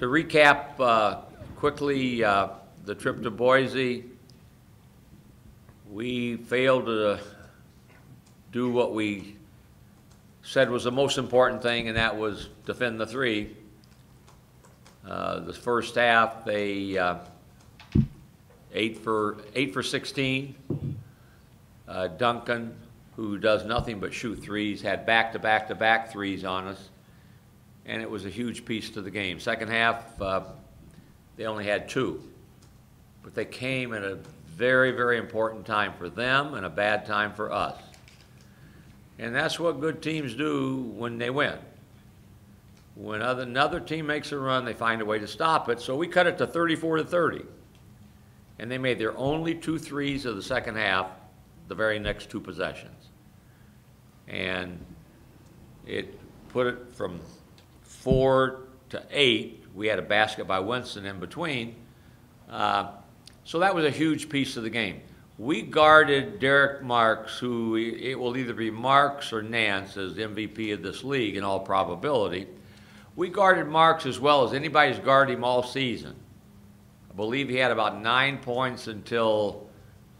To recap quickly, the trip to Boise, we failed to do what we said was the most important thing, and that was defend the three. The first half, they 8 for 16. Duncan, who does nothing but shoot threes, had back-to-back-to-back threes on us, and it was a huge piece to the game. Second half, they only had 2, but they came at a very, very important time for them and a bad time for us. And that's what good teams do when they win. When another team makes a run, they find a way to stop it. So we cut it to 34-30. And they made their only 2 threes of the second half the very next 2 possessions. And it put it from 4 to 8. We had a basket by Winston in between. So that was a huge piece of the game. We guarded Derek Marks, who it will either be Marks or Nance as MVP of this league in all probability. We guarded Marks as well as anybody's guarded him all season. I believe he had about 9 points until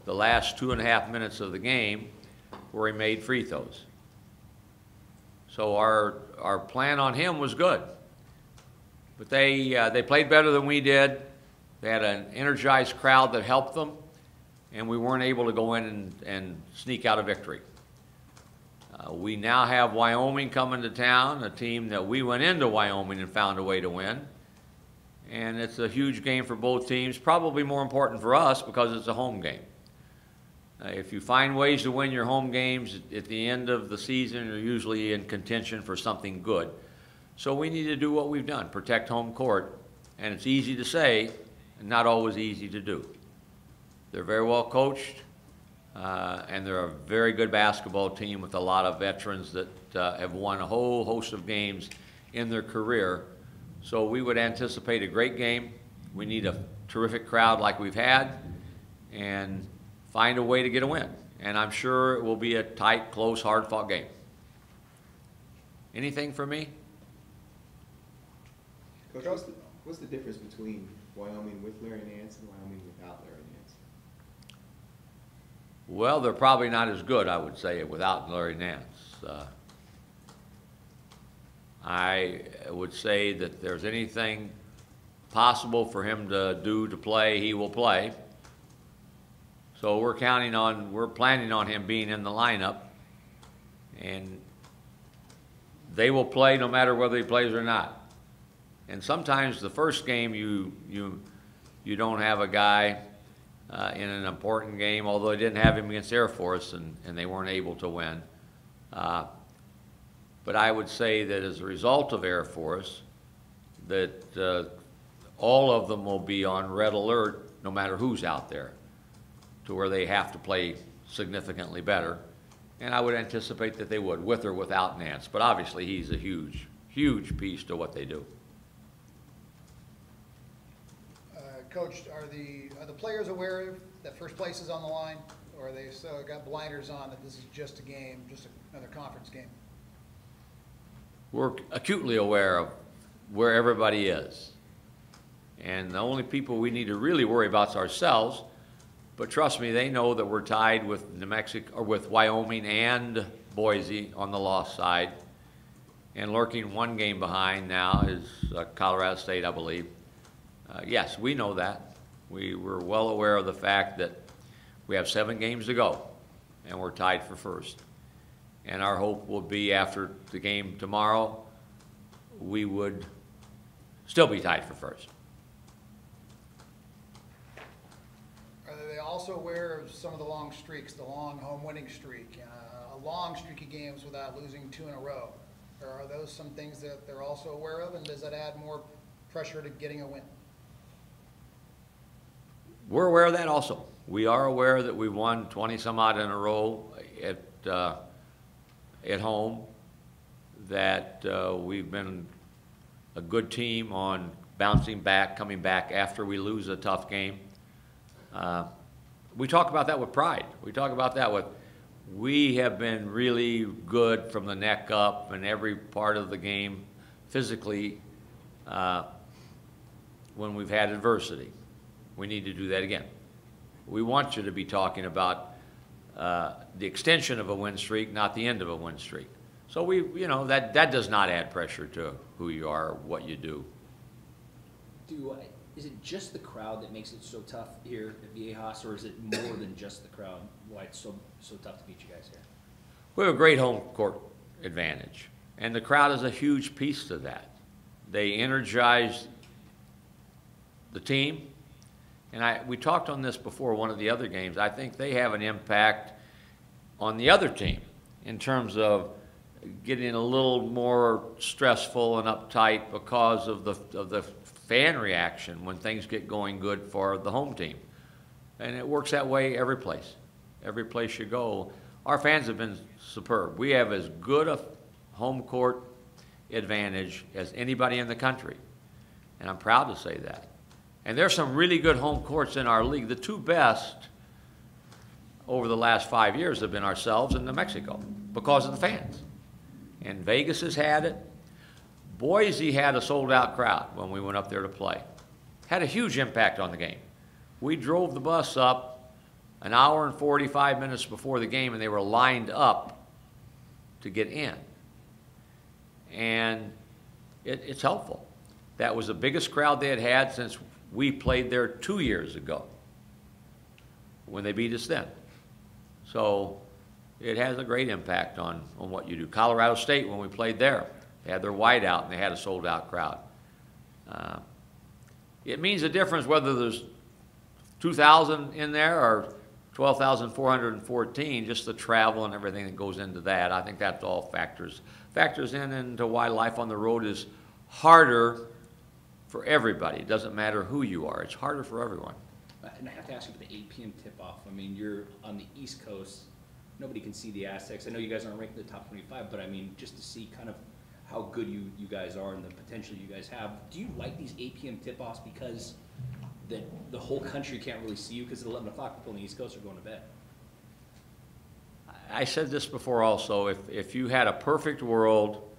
the last 2.5 minutes of the game where he made free throws. So our plan on him was good. But they played better than we did. They had an energized crowd that helped them, and we weren't able to go in and sneak out a victory. We now have Wyoming coming to town, a team that we went into Wyoming and found a way to win. And it's a huge game for both teams, probably more important for us because it's a home game. If you find ways to win your home games at the end of the season, you're usually in contention for something good. So we need to do what we've done, protect home court. And it's easy to say, and not always easy to do. They're very well coached, and they're a very good basketball team with a lot of veterans that have won a whole host of games in their career. So we would anticipate a great game. We need a terrific crowd like we've had, and find a way to get a win. And I'm sure it will be a tight, close, hard-fought game. Anything for me? Coach, what's the difference between Wyoming with Larry Nance and Wyoming without Larry Nance? Well, they're probably not as good, I would say, without Larry Nance. I would say that if there's anything possible for him to do to play, he will play. So we're planning on him being in the lineup, and they will play no matter whether he plays or not. And sometimes the first game you don't have a guy in an important game, although they didn't have him against Air Force and they weren't able to win. But I would say that as a result of Air Force, that all of them will be on red alert no matter who's out there, to where they have to play significantly better. And I would anticipate that they would, with or without Nance. But obviously he's a huge, huge piece to what they do. Coach, are the players aware that first place is on the line, or are they still got blinders on that this is just a game, just another conference game? We're acutely aware of where everybody is. And the only people we need to really worry about is ourselves. But trust me, they know that we're tied with New Mexico, or with Wyoming and Boise on the loss side. And lurking 1 game behind now is Colorado State, I believe. Yes, we know that. We're well aware of the fact that we have 7 games to go, and we're tied for first. And our hope will be after the game tomorrow, we would still be tied for first. Are they also aware of some of the long streaks, the long home winning streak, a long streak of games without losing 2 in a row? Or are those some things that they're also aware of, and does that add more pressure to getting a win? We're aware of that also. We are aware that we won 20 some odd in a row at home, that we've been a good team on bouncing back, coming back after we lose a tough game. We talk about that with pride. We talk about that with, we have been really good from the neck up and every part of the game physically. when we've had adversity. We need to do that again. We want you to be talking about the extension of a win streak, not the end of a win streak. So that does not add pressure to who you are or what you do. Is it just the crowd that makes it so tough here at Viejas, or is it more than just the crowd? Why it's so tough to beat you guys here? We have a great home court advantage, and the crowd is a huge piece to that. They energize the team, and we talked on this before one of the other games. I think they have an impact on the other team in terms of getting a little more stressful and uptight because of the fan reaction when things get going good for the home team. And it works that way every place. Every place you go. Our fans have been superb. We have as good a home court advantage as anybody in the country. And I'm proud to say that. And there's some really good home courts in our league. The two best over the last 5 years have been ourselves and New Mexico because of the fans. And Vegas has had it. Boise had a sold-out crowd when we went up there to play. Had a huge impact on the game. We drove the bus up an hour and 45 minutes before the game, and they were lined up to get in. And it's helpful. That was the biggest crowd they had had since we played there 2 years ago when they beat us then. So it has a great impact on what you do. Colorado State, when we played there, they had their whiteout and they had a sold-out crowd. It means a difference whether there's 2,000 in there or 12,414, just the travel and everything that goes into that. I think that all factors into why life on the road is harder for everybody. It doesn't matter who you are. It's harder for everyone. And I have to ask you for the 8 p.m. tip-off. I mean, you're on the East Coast. Nobody can see the Aztecs. I know you guys aren't ranked in the top 25, but I mean, just to see kind of how good you guys are and the potential you guys have. Do you like these 8 p.m. tip-offs because the whole country can't really see you because at 11 o'clock people on the East Coast are going to bed? I said this before also, if you had a perfect world,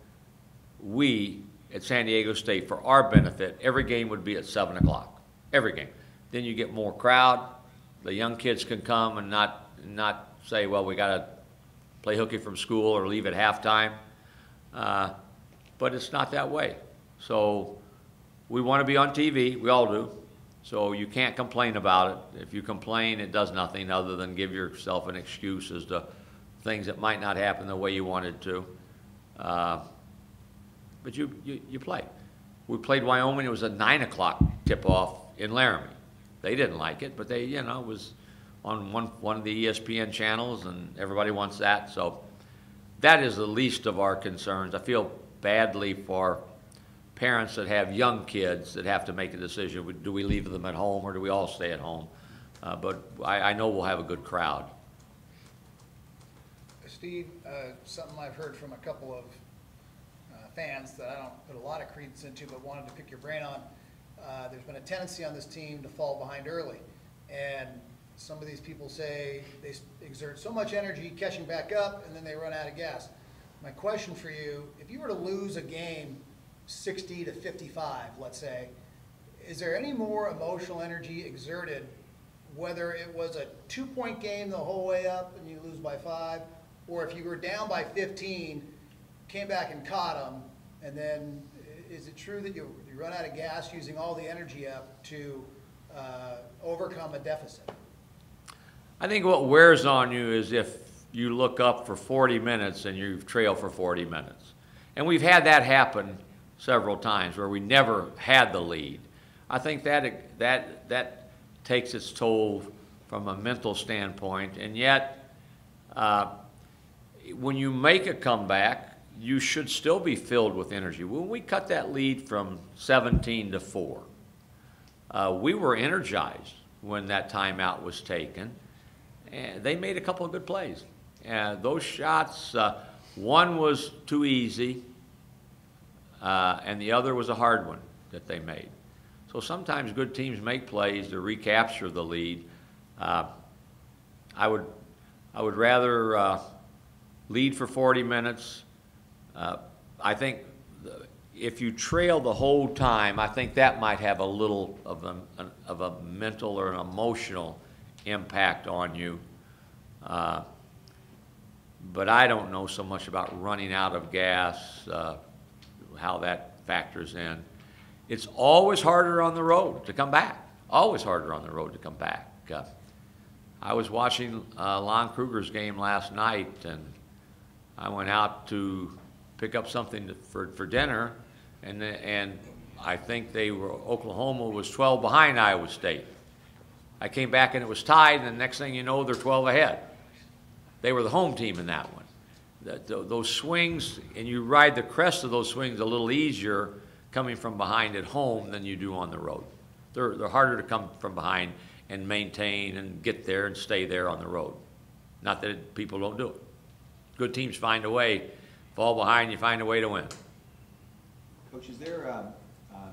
we at San Diego State, for our benefit, every game would be at 7 o'clock, every game. Then you get more crowd, the young kids can come and not say, well, we got to play hooky from school or leave at halftime. But it's not that way. So we want to be on TV, we all do. So you can't complain about it. If you complain, it does nothing other than give yourself an excuse as to things that might not happen the way you wanted to. But you play. We played Wyoming. It was a 9 o'clock tip-off in Laramie. They didn't like it, but they, it was on one of the ESPN channels, and everybody wants that. So that is the least of our concerns. I feel badly for parents that have young kids that have to make a decision. Do we leave them at home or do we all stay at home? But I know we'll have a good crowd. Steve, something I've heard from a couple of fans that I don't put a lot of credence into, but wanted to pick your brain on. There's been a tendency on this team to fall behind early. And some of these people say they exert so much energy catching back up and then they run out of gas. My question for you, if you were to lose a game 60 to 55, let's say, is there any more emotional energy exerted, whether it was a 2-point game the whole way up and you lose by 5, or if you were down by 15, came back and caught them, and then is it true that you run out of gas using all the energy up to overcome a deficit? I think what wears on you is if you look up for 40 minutes and you trail for 40 minutes. And we've had that happen several times where we never had the lead. I think that takes its toll from a mental standpoint, and yet when you make a comeback, you should still be filled with energy. When we cut that lead from 17 to 4, we were energized when that timeout was taken. And they made a couple of good plays. Those shots, one was too easy, and the other was a hard one that they made. So sometimes good teams make plays to recapture the lead. I would rather lead for 40 minutes. I think if you trail the whole time, I think that might have a little of a mental or an emotional impact on you. But I don't know so much about running out of gas, how that factors in. It's always harder on the road to come back. Always harder on the road to come back. I was watching Lon Kruger's game last night, and I went out to pick up something for dinner, and I think Oklahoma was 12 behind Iowa State. I came back and it was tied, and the next thing you know, they're 12 ahead. They were the home team in that one. Those swings, and you ride the crest of those swings a little easier coming from behind at home than you do on the road. They're harder to come from behind and maintain and get there and stay there on the road. Not that people don't do it. Good teams find a way. Fall behind, you find a way to win. Coach, is there,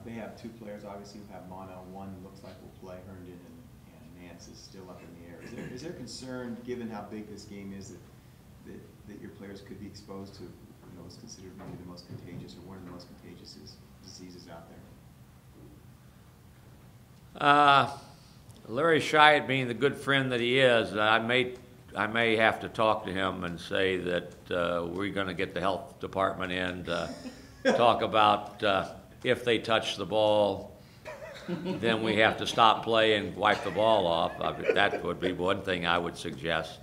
they have two players, obviously, who have mono. One looks like will play, Herndon, and Nance is still up in the air. Is there concern, given how big this game is, that your players could be exposed to, what's considered maybe the most contagious or one of the most contagious diseases out there? Larry Shyatt, being the good friend that he is, I may have to talk to him and say that we're going to get the health department in to talk about if they touch the ball, then we have to stop play and wipe the ball off. That would be one thing I would suggest.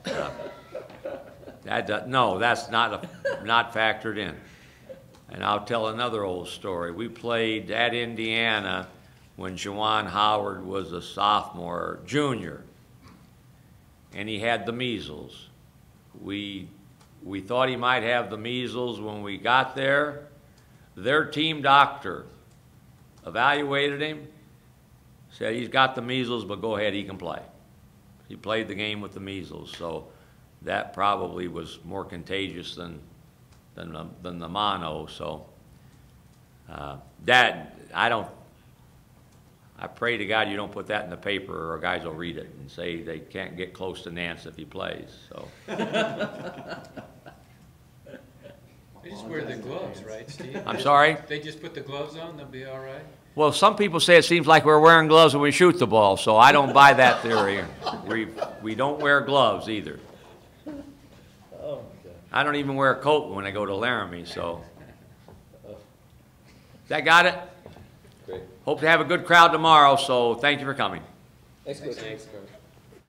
No, that's not factored in. And I'll tell another old story. We played at Indiana when Juwan Howard was a sophomore, junior, and he had the measles. We thought he might have the measles when we got there. Their team doctor evaluated him, said he's got the measles, but go ahead, he can play. He played the game with the measles, so that probably was more contagious than the mono. So I pray to God you don't put that in the paper, or guys will read it and say they can't get close to Nance if he plays. So. They just wear the gloves, right, Steve? I'm sorry? They just put the gloves on, they'll be all right? Well, some people say it seems like we're wearing gloves when we shoot the ball, so I don't buy that theory. We don't wear gloves either. Oh, I don't even wear a coat when I go to Laramie, so. That got it? great. Hope to have a good crowd tomorrow, so thank you for coming. Thanks, Coach.